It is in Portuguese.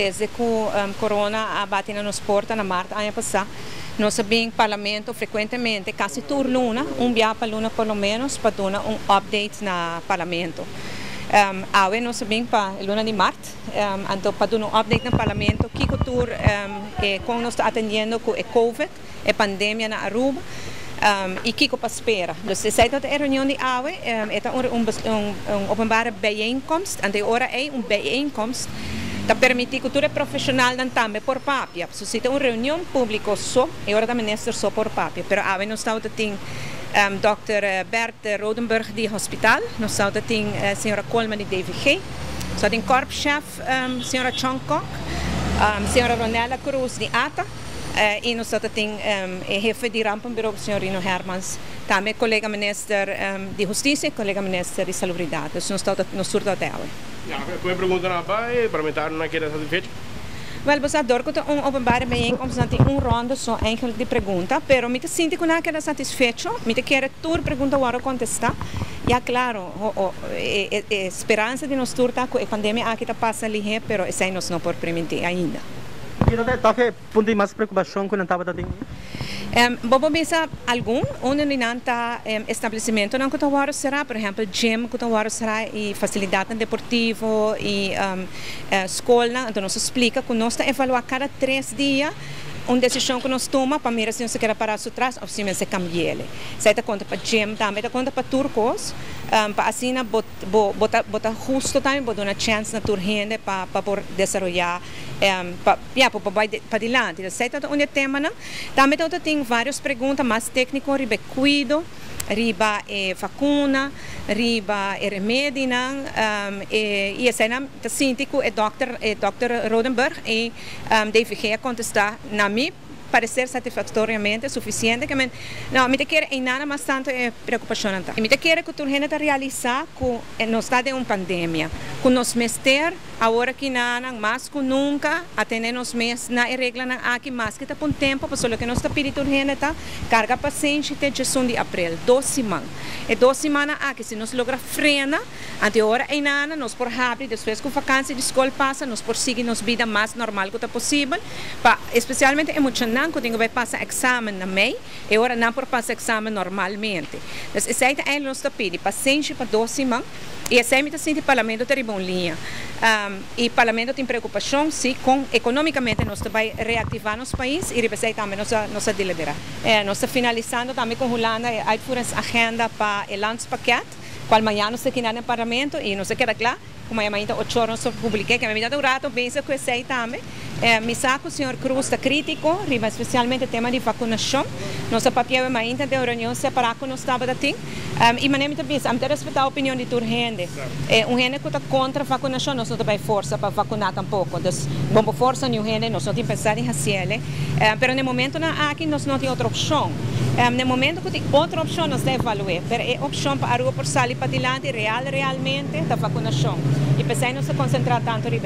desde que corona abate na nos porta na março ano passado, nós sabemos parlamento frequentemente, quase por luna, dia para luna pelo menos, para dar update na parlamento. Agora nós sabemos para luna de março, então para dar update no parlamento, que cultura como nós está atendendo com a Covid, a pandemia na Aruba. E que para espera. Dus ze zei dat de reunião de AWE é openbare bijeenkomst. En de hora é bijeenkomst dat permite cultura profissional dan também por papel. So se tem reunião pública só, é hora da minister só por papel. Pero AWE não está tem Dr. Bert Rodenburg de hospital, não está tem senhora Coleman de DVG, só tem korpschef senhora Chongkok, senhora Ronella Cruz de ATA. E nós temos o chefe de Rampenbureau, o senhor Rino Hermans, também colega minister de Justiça e colega minister de Salubridade. Nós estamos até agora. Como pergunta na BAE, parlamentar não quer satisfeito? Wel, você adora que openbare bijeenkomst dan tem ronde só eigenlijk de pergunta, pero me sinto que não quer satisfeito, me quer toda pergunta agora contestar. Ja, claro, esperança de nós turta que a pandemia aqui está passando ali, pero essa nós não pode permitir ainda. Toque ponto de mais preocupação quando estava tendo? Bobo pensa algum nanta estabelecimento não que será, por exemplo, gym que será e facilidade deportivo e escola, então nós explica que nós estamos evaluar cada 3 dias uma decisão que nós tomamos para ver se nós queremos parar atrás ou se nós cambiar. Se está conta para gym também, está conta para turcos, para assim botar justo também, botar uma chance na turgente para desenvolver para adiante. Se está um tema, também tem várias perguntas mais técnicas, riba cuido, riba vacuna, riba remédio, e essa é a síntico é Dr. Rodenburg e DVG contestar na mim parecer satisfatoriamente suficiente que não me quer em nada mais tanto preocupação não me quer que tu gente realizar que nós está de uma pandemia que nós mester agora que nada mais que nunca atender nos meses na regra na aqui mais que tá por tempo para só que nós está pedindo gente tá carga paciente até gestão de abril 2 semanas e 2 semanas aqui se nós logra frena até agora em nada nós por rápido depois que a vacância de escola passa nós por seguir nos vida mais normal que tá possível para especialmente emocionante que tenho vai passar exame na MEI e agora não por passar exame normalmente. Então, esse é o nosso pedido, paciente para 2 semanas e esse é o parlamento tem bom linha. E o parlamento tem preocupação se com economicamente nós vai reativar nosso país e depois também nós deliberar. Nós estamos finalizando também com a Holanda a agenda para o landspaket, qual amanhã nós aqui no parlamento e nós queda claro como amanhã 8 horas nós publiquei que amanhã um rato pensa que esse também. Me saco o senhor Cruz está crítico, especialmente o tema de vacinação. Nossa papel é ainda de reunião separada que nós estava assim. E maneira de pensar, temos respeitar a opinião de toda gente. Gente que está contra a vacinação, nós não temos força para vacinar tampouco. Então, vamos força nenhuma gente, nós não temos pensar em fazer. Mas no momento aqui nós não temos outra opção. No momento que tem outra opção, nós temos que evaluar. Mas é opção para a rua por sair para adiante realmente da vacinação. E pensei não se concentrar tanto em